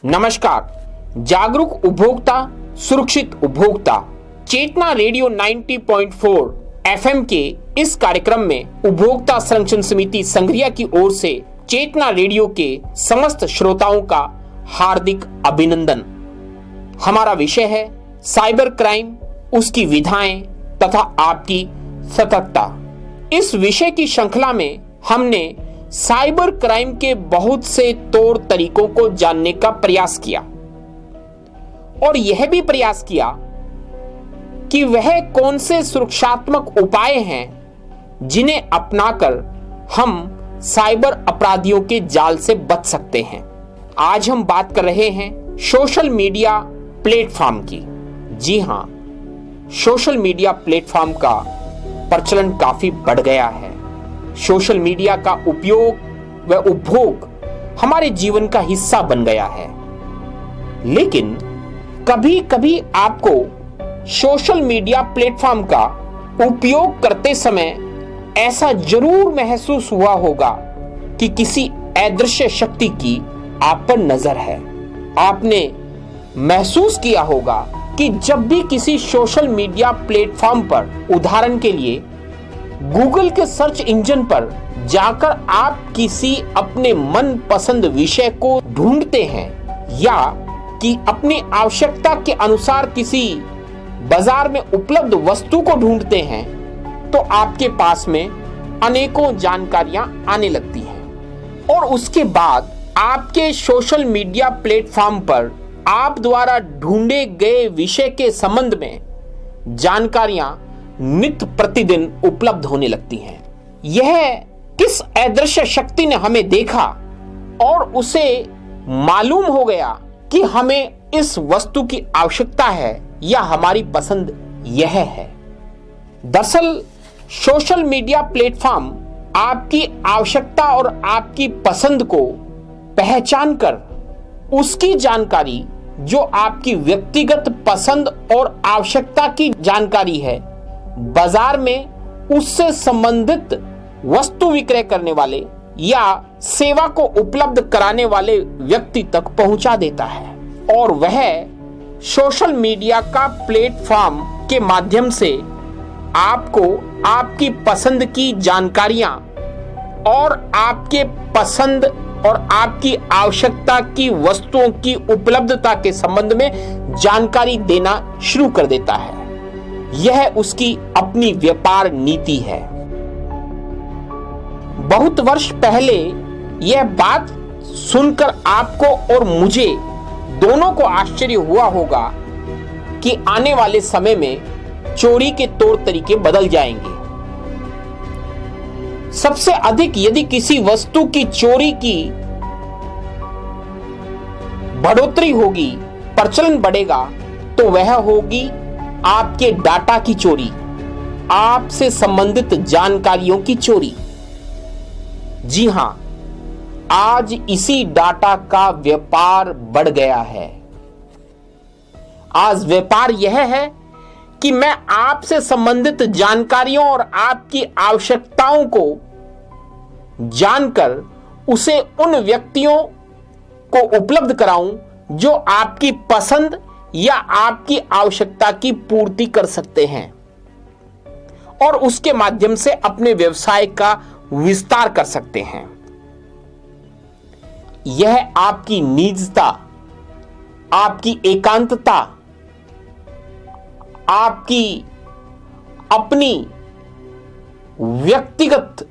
नमस्कार। जागरूक उपभोक्ता सुरक्षित उपभोक्ता चेतना रेडियो 90.4 एफएम के इस कार्यक्रम में उपभोक्ता संरक्षण समिति संघरिया की ओर से चेतना रेडियो के समस्त श्रोताओं का हार्दिक अभिनंदन। हमारा विषय है साइबर क्राइम, उसकी विधाएं तथा आपकी सतर्कता। इस विषय की श्रृंखला में हमने साइबर क्राइम के बहुत से तौर तरीकों को जानने का प्रयास किया और यह भी प्रयास किया कि वह कौन से सुरक्षात्मक उपाय हैं जिन्हें अपनाकर हम साइबर अपराधियों के जाल से बच सकते हैं। आज हम बात कर रहे हैं सोशल मीडिया प्लेटफॉर्म की। जी हां, सोशल मीडिया प्लेटफॉर्म का प्रचलन काफी बढ़ गया है। सोशल मीडिया का उपयोग व उपभोग हमारे जीवन का हिस्सा बन गया है, लेकिन कभी कभी आपको सोशल मीडिया प्लेटफॉर्म का उपयोग करते समय ऐसा जरूर महसूस हुआ होगा कि किसी अदृश्य शक्ति की आप पर नजर है। आपने महसूस किया होगा कि जब भी किसी सोशल मीडिया प्लेटफॉर्म पर, उदाहरण के लिए गूगल के सर्च इंजन पर जाकर आप किसी अपने मन पसंद विषय को ढूंढते हैं या कि अपनी आवश्यकता के अनुसार किसी बाजार में उपलब्ध वस्तु को ढूंढते हैं, तो आपके पास में अनेकों जानकारियां आने लगती हैं और उसके बाद आपके सोशल मीडिया प्लेटफॉर्म पर आप द्वारा ढूंढे गए विषय के संबंध में जानकारियां नित्य प्रतिदिन उपलब्ध होने लगती हैं। यह किस अदृश्य शक्ति ने हमें देखा और उसे मालूम हो गया कि हमें इस वस्तु की आवश्यकता है या हमारी पसंद यह है। दरअसल सोशल मीडिया प्लेटफॉर्म आपकी आवश्यकता और आपकी पसंद को पहचान कर उसकी जानकारी, जो आपकी व्यक्तिगत पसंद और आवश्यकता की जानकारी है, बाजार में उससे संबंधित वस्तु विक्रय करने वाले या सेवा को उपलब्ध कराने वाले व्यक्ति तक पहुंचा देता है और वह सोशल मीडिया का प्लेटफॉर्म के माध्यम से आपको आपकी पसंद की जानकारियां और आपके पसंद और आपकी आवश्यकता की वस्तुओं की उपलब्धता के संबंध में जानकारी देना शुरू कर देता है। यह उसकी अपनी व्यापार नीति है। बहुत वर्ष पहले यह बात सुनकर आपको और मुझे दोनों को आश्चर्य हुआ होगा कि आने वाले समय में चोरी के तौर तरीके बदल जाएंगे। सबसे अधिक यदि किसी वस्तु की चोरी की बढ़ोतरी होगी, प्रचलन बढ़ेगा, तो वह होगी आपके डाटा की चोरी, आपसे संबंधित जानकारियों की चोरी। जी हां, आज इसी डाटा का व्यापार बढ़ गया है। आज व्यापार यह है कि मैं आपसे संबंधित जानकारियों और आपकी आवश्यकताओं को जानकर उसे उन व्यक्तियों को उपलब्ध कराऊं जो आपकी पसंद या आपकी आवश्यकता की पूर्ति कर सकते हैं और उसके माध्यम से अपने व्यवसाय का विस्तार कर सकते हैं। यह आपकी निजता, आपकी एकांतता, आपकी अपनी व्यक्तिगत,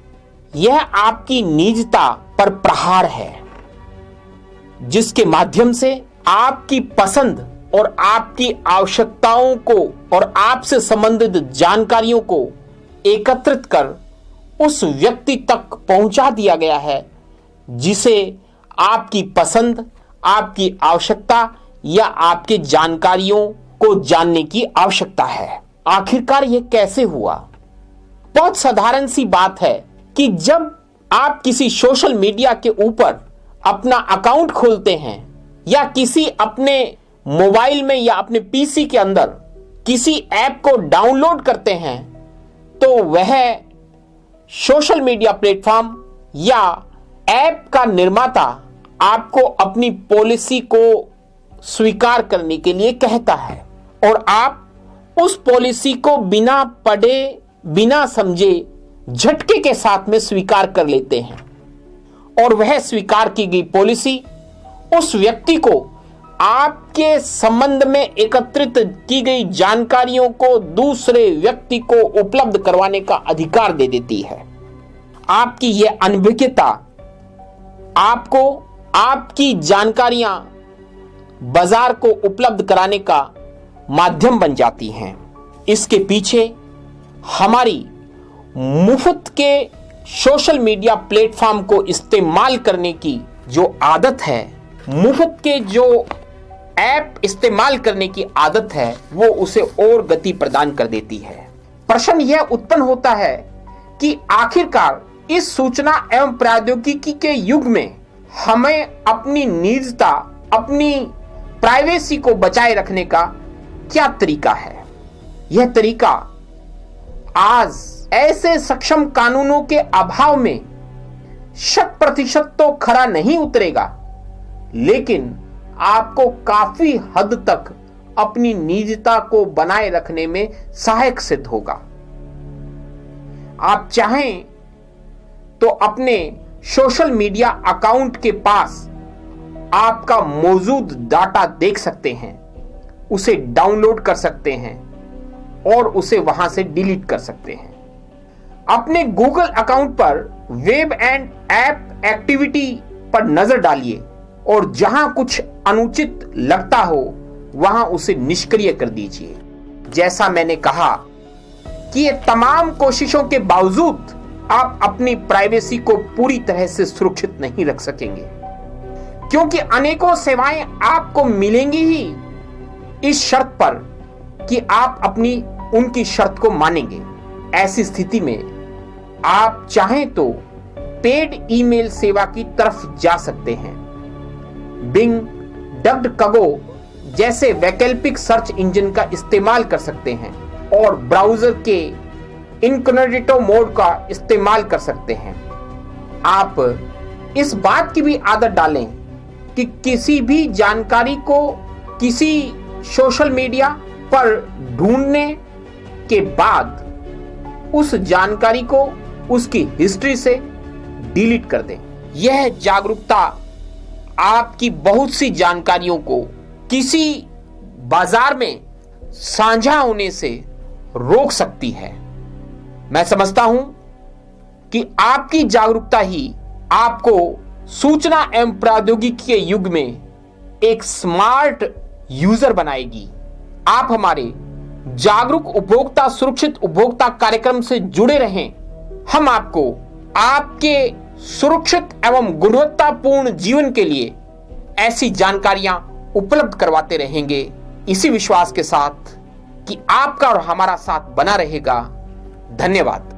यह आपकी निजता पर प्रहार है, जिसके माध्यम से आपकी पसंद और आपकी आवश्यकताओं को और आपसे संबंधित जानकारियों को एकत्रित कर उस व्यक्ति तक पहुंचा दिया गया है जिसे आपकी पसंद, आपकी आवश्यकता या आपके जानकारियों को जानने की आवश्यकता है। आखिरकार यह कैसे हुआ? बहुत साधारण सी बात है कि जब आप किसी सोशल मीडिया के ऊपर अपना अकाउंट खोलते हैं या किसी अपने मोबाइल में या अपने पीसी के अंदर किसी ऐप को डाउनलोड करते हैं, तो वह सोशल मीडिया प्लेटफॉर्म या ऐप का निर्माता आपको अपनी पॉलिसी को स्वीकार करने के लिए कहता है और आप उस पॉलिसी को बिना पढ़े बिना समझे झटके के साथ में स्वीकार कर लेते हैं और वह स्वीकार की गई पॉलिसी उस व्यक्ति को आपके संबंध में एकत्रित की गई जानकारियों को दूसरे व्यक्ति को उपलब्ध करवाने का अधिकार दे देती है। आपकी यह अनभिज्ञता आपको आपकी जानकारियां बाजार को उपलब्ध कराने का माध्यम बन जाती हैं। इसके पीछे हमारी मुफ्त के सोशल मीडिया प्लेटफॉर्म को इस्तेमाल करने की जो आदत है, मुफ्त के जो ऐप इस्तेमाल करने की आदत है, वो उसे और गति प्रदान कर देती है। प्रश्न यह उत्पन्न होता है कि आखिरकार इस सूचना एवं प्रौद्योगिकी के युग में हमें अपनी निजता, अपनी प्राइवेसी को बचाए रखने का क्या तरीका है। यह तरीका आज ऐसे सक्षम कानूनों के अभाव में 100% तो खरा नहीं उतरेगा, लेकिन आपको काफी हद तक अपनी निजता को बनाए रखने में सहायक सिद्ध होगा। आप चाहें तो अपने सोशल मीडिया अकाउंट के पास आपका मौजूद डाटा देख सकते हैं, उसे डाउनलोड कर सकते हैं और उसे वहां से डिलीट कर सकते हैं। अपने गूगल अकाउंट पर वेब एंड ऐप एक्टिविटी पर नजर डालिए और जहां कुछ अनुचित लगता हो वहां उसे निष्क्रिय कर दीजिए। जैसा मैंने कहा कि ये तमाम कोशिशों के बावजूद आप अपनी प्राइवेसी को पूरी तरह से सुरक्षित नहीं रख सकेंगे, क्योंकि अनेकों सेवाएं आपको मिलेंगी ही इस शर्त पर कि आप अपनी उनकी शर्त को मानेंगे। ऐसी स्थिति में आप चाहें तो पेड ईमेल सेवा की तरफ जा सकते हैं। बिंग, डक्टकगो जैसे वैकल्पिक सर्च इंजन का इस्तेमाल कर सकते हैं और ब्राउजर के इनकॉग्निटो मोड का इस्तेमाल कर सकते हैं। आप इस बात की भी आदत डालें कि किसी भी जानकारी को किसी सोशल मीडिया पर ढूंढने के बाद उस जानकारी को उसकी हिस्ट्री से डिलीट कर दें। यह जागरूकता आपकी बहुत सी जानकारियों को किसी बाजार में साझा होने से रोक सकती है। मैं समझता हूं कि आपकी जागरूकता ही आपको सूचना एवं प्रौद्योगिकी के युग में एक स्मार्ट यूजर बनाएगी। आप हमारे जागरूक उपभोक्ता सुरक्षित उपभोक्ता कार्यक्रम से जुड़े रहें। हम आपको आपके सुरक्षित एवं गुणवत्तापूर्ण जीवन के लिए ऐसी जानकारियां उपलब्ध करवाते रहेंगे, इसी विश्वास के साथ कि आपका और हमारा साथ बना रहेगा। धन्यवाद।